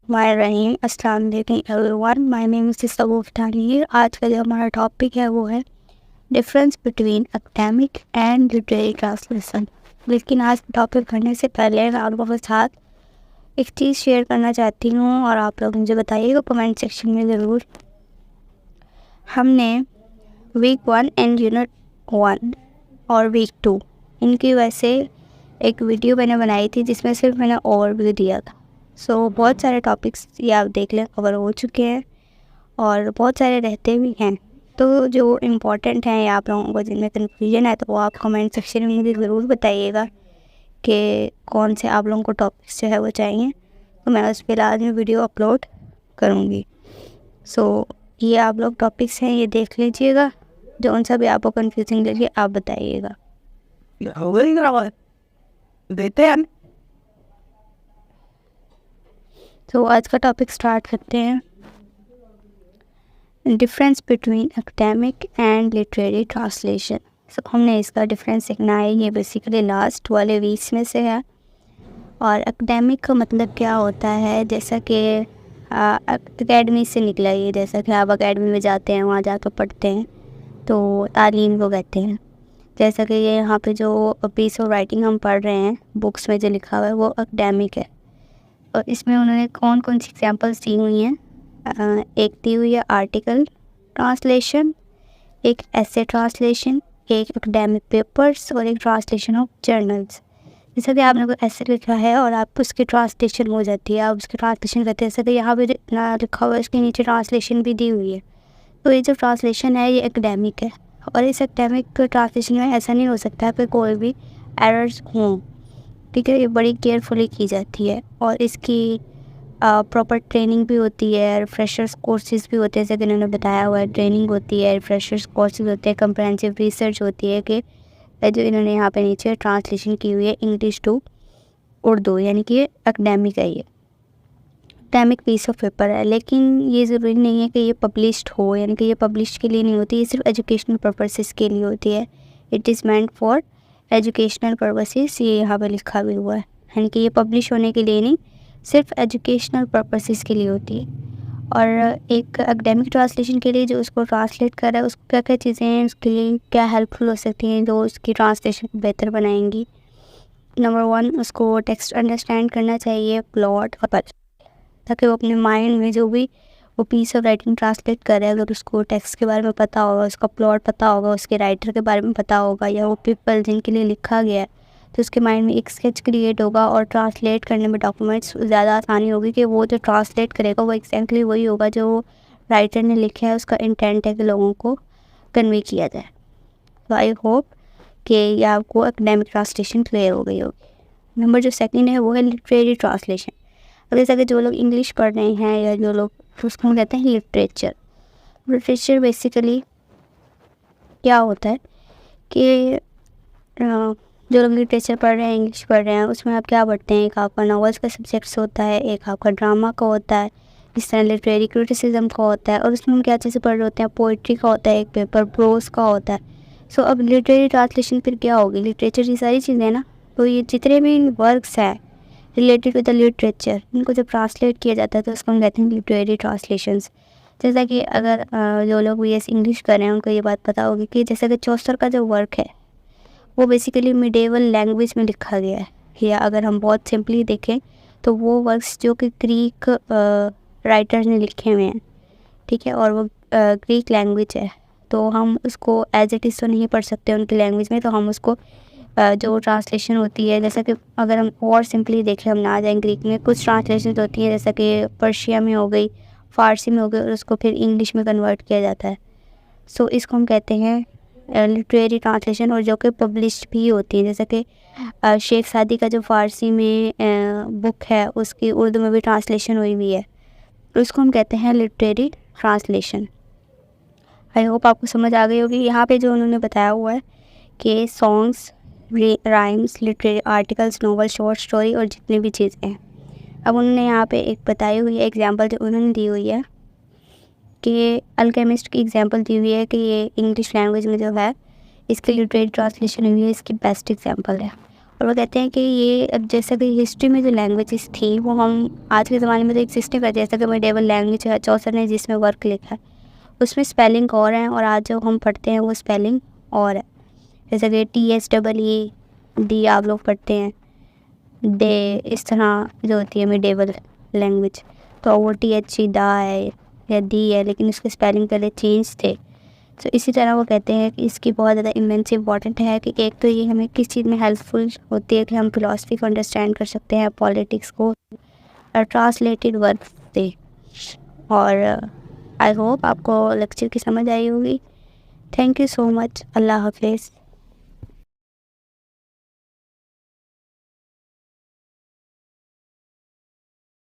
रहीम अस्सलाम वालेकुम everyone, my name is सगूफ तानीर। आज का जो हमारा टॉपिक है वो है difference between academic and literary translation. लेकिन आज टॉपिक पढ़ने से पहले मैं आप लोगों के साथ एक चीज़ शेयर करना चाहती हूँ और आप लोग मुझे बताइएगा कमेंट सेक्शन में ज़रूर। हमने वीक 1 एंड यूनिट 1 और वीक 2 इनकी वैसे एक वीडियो मैंने बनाई थी जिसमें सिर्फ मैंने ओवरव्यू दिया था। बहुत सारे टॉपिक्स ये आप देख लें कवर हो चुके हैं और बहुत सारे रहते भी हैं। तो जो इम्पोर्टेंट हैं या आप लोगों को जिनमें कन्फ्यूजन है तो वो आप कमेंट सेक्शन में मुझे ज़रूर बताइएगा कि कौन से आप लोगों को टॉपिक्स जो है वो चाहिए, तो मैं उस पर आज में वीडियो अपलोड करूँगी। ये आप लोग टॉपिक्स हैं, ये देख लीजिएगा। जो उन सा भी आपको कन्फ्यूजिंग लगे आप बताइएगा। देते हैं आज का टॉपिक स्टार्ट करते हैं। Difference between academic and literary translation. हमने इसका डिफरेंस सीखना है। ये बेसिकली लास्ट वाले वीक्स में से है। और एकेडमिक का मतलब क्या होता है, जैसा कि एकेडमी से निकला ये, जैसा कि आप एकेडमी में जाते हैं, वहाँ जाकर पढ़ते हैं तो तालीम को कहते हैं। जैसा कि ये यहाँ पे जो पीस ऑफ राइटिंग हम पढ़ रहे हैं बुक्स में जो लिखा हुआ है वो एकेडमिक है। और इसमें उन्होंने कौन कौन सी एग्जांपल्स दी हुई हैं, एक दी हुई है आर्टिकल ट्रांसलेशन, एक एसे ट्रांसलेशन, एक एकेडमिक पेपर्स और एक ट्रांसलेशन ऑफ जर्नल्स। जैसा कि आपने कोई ऐसे लिखा है और आप उसकी ट्रांसलेशन हो जाती है, आप उसकी ट्रांसलेशन करते हैं। जैसे कि यहाँ पे ना लिखा हुआ है, उसके नीचे ट्रांसलेशन भी दी हुई है। तो ये जो ट्रांसलेशन है ये एकेडमिक है। और इस एकेडमिक ट्रांसलेशन में ऐसा नहीं हो सकता कि कोई भी एरर्स हों, ठीक है। ये बड़ी केयरफुली की जाती है और इसकी प्रॉपर ट्रेनिंग भी होती है, रिफ्रेशर्स कोर्सेज भी होते हैं, जैसे कि इन्होंने बताया हुआ है। ट्रेनिंग होती है, रिफ्रेशर्स कोर्सेज होते हैं, कंप्रहेंसिव रिसर्च होती है कि जो इन्होंने यहाँ पे नीचे ट्रांसलेशन की हुई है इंग्लिश टू उर्दू, यानी कि ये एकेडमिक है, ये एकेडमिक पीस ऑफ पेपर है। लेकिन ये ज़रूरी नहीं है कि ये पब्लिश्ड हो, यानी कि ये पब्लिश के लिए नहीं होती, ये सिर्फ एजुकेशनल पर्पसेस के लिए होती है। It is meant for educational purposes, ये यहाँ पे लिखा भी हुआ है, यानी कि ये पब्लिश होने के लिए नहीं, सिर्फ एजुकेशनल पर्पसेस के लिए होती है। और एक एकेडमिक ट्रांसलेशन के लिए जो उसको ट्रांसलेट कर रहा है उसको क्या क्या चीज़ें हैं, उसके लिए क्या हेल्पफुल हो सकती हैं जो उसकी ट्रांसलेशन को बेहतर बनाएंगी। नंबर 1, उसको टेक्स्ट अंडरस्टैंड करना चाहिए, प्लॉट और ताकि वो अपने माइंड में जो भी वो पीस ऑफ राइटिंग ट्रांसलेट कर रहा है, अगर उसको टेक्स्ट के बारे में पता होगा, उसका प्लॉट पता होगा, उसके राइटर के बारे में पता होगा, या वो पीपल जिनके लिए लिखा गया है, तो उसके माइंड में एक स्केच क्रिएट होगा और ट्रांसलेट करने में डॉक्यूमेंट्स ज़्यादा आसानी होगी कि वो जो ट्रांसलेट करेगा वो एग्जैक्टली वही होगा जो राइटर ने लिखा है, उसका इंटेंट है कि लोगों को कन्वे किया जाए। तो आई होप कि ये आपको एकेडमिक ट्रांसलेशन क्लियर हो गई होगी। नंबर जो सेकंड है वो है लिटरेरी ट्रांसलेशन। अब जैसा कि जो लोग इंग्लिश पढ़ रहे हैं या जो लोग, उसको हम कहते हैं लिटरेचर। लिटरेचर बेसिकली क्या होता है कि जो लोग लिटरेचर पढ़ रहे हैं, इंग्लिश पढ़ रहे हैं, उसमें आप क्या पढ़ते हैं, एक आपका नॉवेल्स का सब्जेक्ट्स होता है, एक आपका ड्रामा का होता है, इस तरह लिटरेरी क्रिटिसिज्म का होता है। और उसमें हम क्या चीज़ें पढ़ रहे होते हैं, पोइट्री का होता है एक पेपर, प्रोज का होता है। अब लिटरेरी ट्रांसलेशन फिर क्या होगी, लिटरेचर की सारी चीज़ें ना, तो ये जितने भी वर्क्स हैं रिलेटेड विद द लिटरेचर, इनको जब ट्रांसलेट किया जाता है तो उसको हम कहते हैं लिटरेरी ट्रांसलेशंस। जैसा कि अगर जो लोग BS इंग्लिश कर रहे हैं उनको ये बात पता होगी कि जैसा कि चौसर का जो वर्क है वो बेसिकली मिडेवल लैंग्वेज में लिखा गया है, या अगर हम बहुत सिंपली देखें तो वो वर्क्स जो कि ग्रीक राइटर्स ने लिखे हुए हैं, ठीक है, और वो ग्रीक लैंग्वेज है, तो हम उसको एज इट इज़ तो नहीं पढ़ सकते उनकी लैंग्वेज में, तो हम उसको जो ट्रांसलेशन होती है, जैसा कि अगर हम और सिंपली देखें, हम ना जाएँ ग्रीक में, कुछ ट्रांसलेशन होती हैं जैसा कि पर्शिया में हो गई, फ़ारसी में हो गई, और उसको फिर इंग्लिश में कन्वर्ट किया जाता है। इसको हम कहते हैं लिटरेरी ट्रांसलेशन, और जो कि पब्लिश्ड भी होती है। जैसा कि शेख सादी का जो फ़ारसी में बुक है उसकी उर्दू में भी ट्रांसलेशन हुई हुई है, तो उसको हम कहते हैं लिटरेरी ट्रांसलेशन। आई होप आपको समझ आ गई होगी। यहाँ पे जो उन्होंने बताया हुआ है कि songs, rhymes, literary articles, novel, short story और जितनी भी चीज़ें हैं। अब उन्होंने यहाँ पे एक बताई हुई है एग्जांपल जो उन्होंने दी हुई है कि अल्केमिस्ट की एग्जांपल दी हुई है कि ये इंग्लिश लैंग्वेज में जो है इसकी लिटरेरी ट्रांसलेशन हुई है, इसकी बेस्ट एग्जांपल है। और वो कहते हैं कि ये अब जैसा कि हिस्ट्री में जो लैंग्वेजेस थी वो हम आज के ज़माने में तो एग्जिस्ट नहीं करती, जैसा कि मेडिवल लैंग्वेज है चौसर ने जिसमें वर्क लिखा है उसमें स्पेलिंग और है और आज जो हम पढ़ते हैं वो स्पेलिंग और है। जैसा कि THEE आप लोग पढ़ते हैं डे, इस तरह जो होती है मेडिवल लैंग्वेज, तो वो THE दा है या दी है, लेकिन उसके स्पेलिंग पहले चेंज थे। तो इसी तरह वो कहते हैं कि इसकी बहुत ज़्यादा इमेंस इम्पॉर्टेंट है कि एक तो ये हमें किस चीज़ में हेल्पफुल होती है कि हम फिलॉसफी को अंडरस्टैंड कर सकते हैं, पॉलिटिक्स को, और ट्रांसलेटेड वर्क से। और आई होप आपको लेक्चर की समझ आई होगी। Thank you so much. अल्लाह हाफिज़।